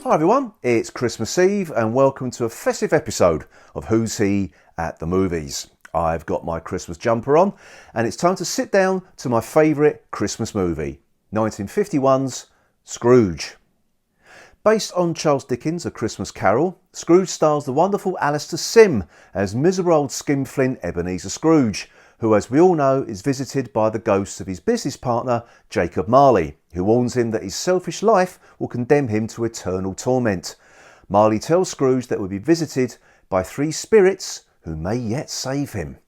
Hi everyone, it's Christmas Eve and welcome to a festive episode of Who's He at the Movies. I've got my Christmas jumper on and it's time to sit down to my favourite Christmas movie, 1951's Scrooge. Based on Charles Dickens' A Christmas Carol, Scrooge stars the wonderful Alastair Sim as miserable old skinflint Ebeneezer Scrooge, who, as we all know, is visited by the ghosts of his business partner, Jacob Marley, who warns him that his selfish life will condemn him to eternal torment. Marley tells Scrooge that he will be visited by three spirits who may yet save him.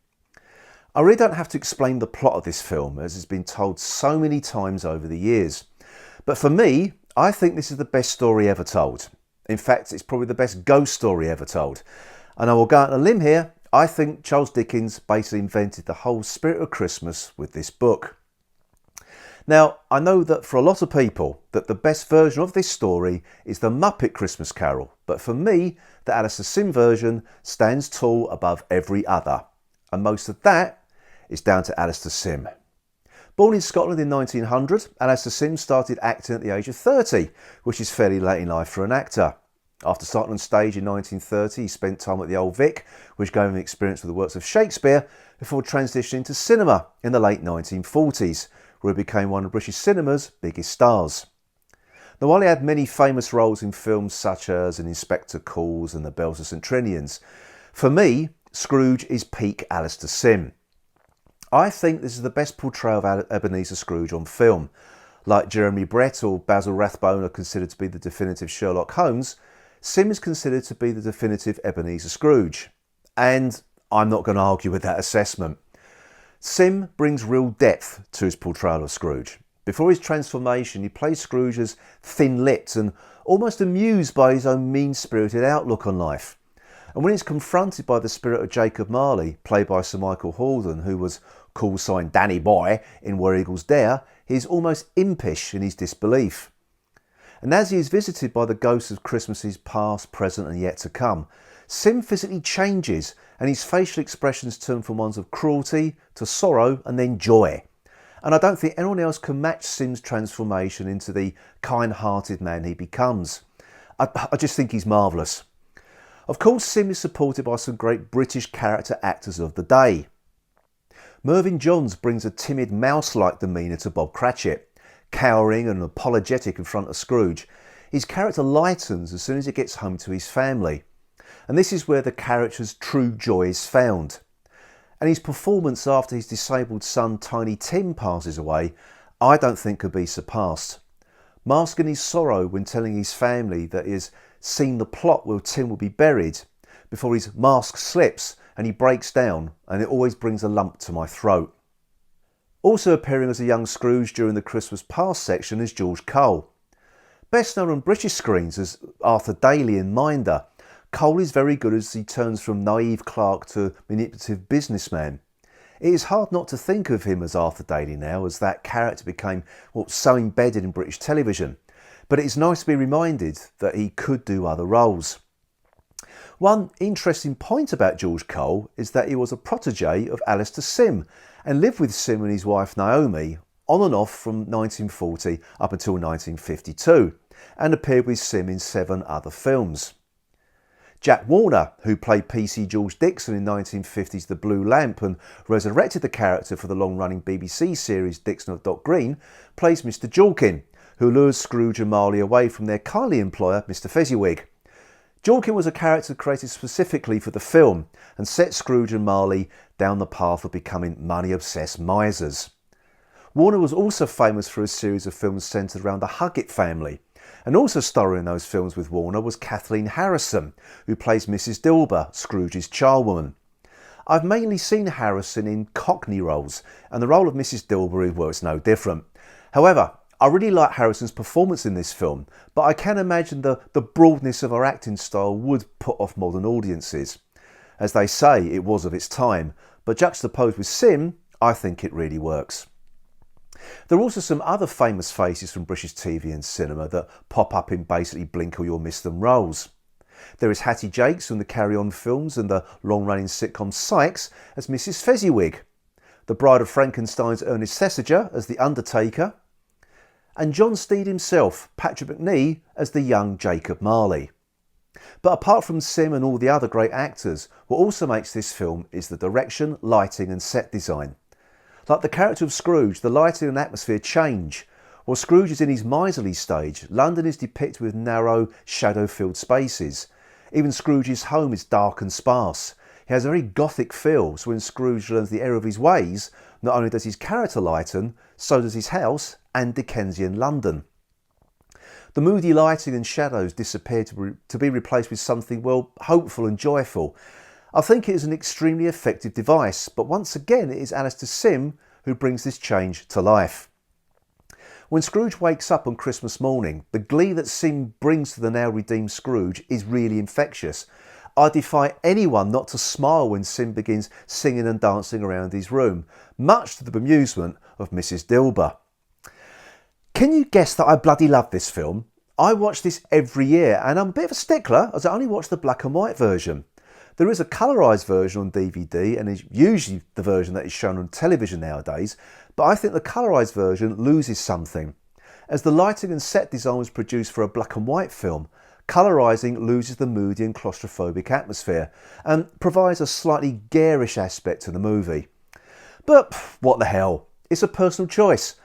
I really don't have to explain the plot of this film, as it's been told so many times over the years. But for me, I think this is the best story ever told. In fact, it's probably the best ghost story ever told. And I will go out on a limb here. I think Charles Dickens basically invented the whole spirit of Christmas with this book. Now, I know that for a lot of people that the best version of this story is the Muppet Christmas Carol, but for me, the Alastair Sim version stands tall above every other. And most of that is down to Alastair Sim. Born in Scotland in 1900, Alastair Sim started acting at the age of 30, which is fairly late in life for an actor. After starting on stage in 1930, he spent time at the Old Vic, which gave him experience with the works of Shakespeare, before transitioning to cinema in the late 1940s, where he became one of British cinema's biggest stars. Now, while he had many famous roles in films such as An Inspector Calls and The Bells of St Trinian's, for me, Scrooge is peak Alastair Sim. I think this is the best portrayal of Ebeneezer Scrooge on film. Like Jeremy Brett or Basil Rathbone are considered to be the definitive Sherlock Holmes, Sim is considered to be the definitive Ebeneezer Scrooge. And I'm not going to argue with that assessment. Sim brings real depth to his portrayal of Scrooge. Before his transformation, he plays Scrooge as thin-lipped and almost amused by his own mean-spirited outlook on life. And when he's confronted by the spirit of Jacob Marley, played by Sir Michael Hordern, who was call sign Danny Boy in Where Eagles Dare, he's almost impish in his disbelief. And as he is visited by the ghosts of Christmases past, present and yet to come, Sim physically changes and his facial expressions turn from ones of cruelty to sorrow and then joy. And I don't think anyone else can match Sim's transformation into the kind-hearted man he becomes. I just think he's marvellous. Of course, Sim is supported by some great British character actors of the day. Mervyn Johns brings a timid mouse-like demeanour to Bob Cratchit. Cowering and apologetic in front of Scrooge, his character lightens as soon as he gets home to his family. And this is where the character's true joy is found. And his performance after his disabled son Tiny Tim passes away, I don't think could be surpassed. Masking his sorrow when telling his family that he has seen the plot where Tim will be buried, before his mask slips and he breaks down, and it always brings a lump to my throat. Also appearing as a young Scrooge during the Christmas Past section is George Cole. Best known on British screens as Arthur Daly in Minder, Cole is very good as he turns from naive clerk to manipulative businessman. It is hard not to think of him as Arthur Daly now, as that character became so embedded in British television, but it is nice to be reminded that he could do other roles. One interesting point about George Cole is that he was a protege of Alastair Sim and lived with Sim and his wife Naomi on and off from 1940 up until 1952 and appeared with Sim in 7 other films. Jack Warner, who played PC George Dixon in 1950's The Blue Lamp and resurrected the character for the long-running BBC series Dixon of Dock Green, plays Mr Jorkin, who lures Scrooge and Marley away from their kindly employer Mr Fezziwig. Jorkin was a character created specifically for the film and set Scrooge and Marley down the path of becoming money-obsessed misers. Warner was also famous for a series of films centred around the Huggett family, and also starring in those films with Warner was Kathleen Harrison, who plays Mrs Dilber, Scrooge's charwoman. I've mainly seen Harrison in Cockney roles, and the role of Mrs Dilber is no different. However, I really like Harrison's performance in this film, but I can imagine the broadness of her acting style would put off modern audiences. As they say, it was of its time, but juxtaposed with Sim, I think it really works. There are also some other famous faces from British TV and cinema that pop up in basically blink or you'll miss them roles. There is Hattie Jacques from the Carry On films and the long-running sitcom Sykes as Mrs Fezziwig, the Bride of Frankenstein's Ernest Thesiger as The Undertaker, and John Steed himself, Patrick Macnee, as the young Jacob Marley. But apart from Sim and all the other great actors, what also makes this film is the direction, lighting and set design. Like the character of Scrooge, the lighting and atmosphere change. While Scrooge is in his miserly stage, London is depicted with narrow, shadow-filled spaces. Even Scrooge's home is dark and sparse. He has a very gothic feel, so when Scrooge learns the error of his ways, not only does his character lighten, so does his house and Dickensian London. The moody lighting and shadows disappear to be replaced with something, well, hopeful and joyful. I think it is an extremely effective device, but once again it is Alastair Sim who brings this change to life. When Scrooge wakes up on Christmas morning, the glee that Sim brings to the now redeemed Scrooge is really infectious. I defy anyone not to smile when Sim begins singing and dancing around his room, much to the bemusement of Mrs. Dilber. Can you guess that I bloody love this film? I watch this every year and I'm a bit of a stickler as I only watch the black and white version. There is a colourised version on DVD and is usually the version that is shown on television nowadays, but I think the colourised version loses something. As the lighting and set design was produced for a black and white film, colourising loses the moody and claustrophobic atmosphere and provides a slightly garish aspect to the movie. But what the hell, it's a personal choice.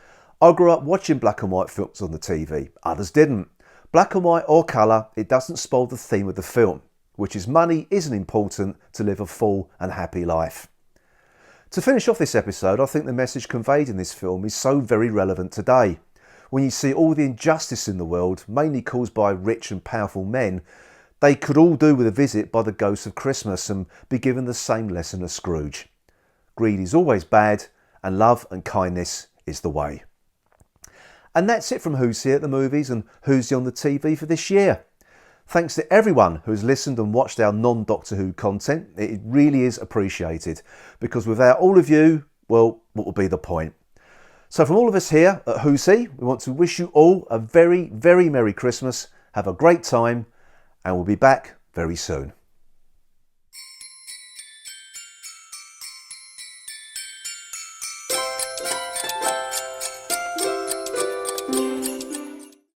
I grew up watching black and white films on the TV, others didn't. Black and white or colour, it doesn't spoil the theme of the film, which is money isn't important to live a full and happy life. To finish off this episode, I think the message conveyed in this film is so very relevant today. When you see all the injustice in the world, mainly caused by rich and powerful men, they could all do with a visit by the ghost of Christmas and be given the same lesson as Scrooge. Greed is always bad, and love and kindness is the way. And that's it from Who's Here at the Movies and Who's on the TV for this year. Thanks to everyone who has listened and watched our non-Doctor Who content. It really is appreciated, because without all of you, well, what would be the point? So from all of us here at Who's He, we want to wish you all a very, very Merry Christmas. Have a great time, and we'll be back very soon.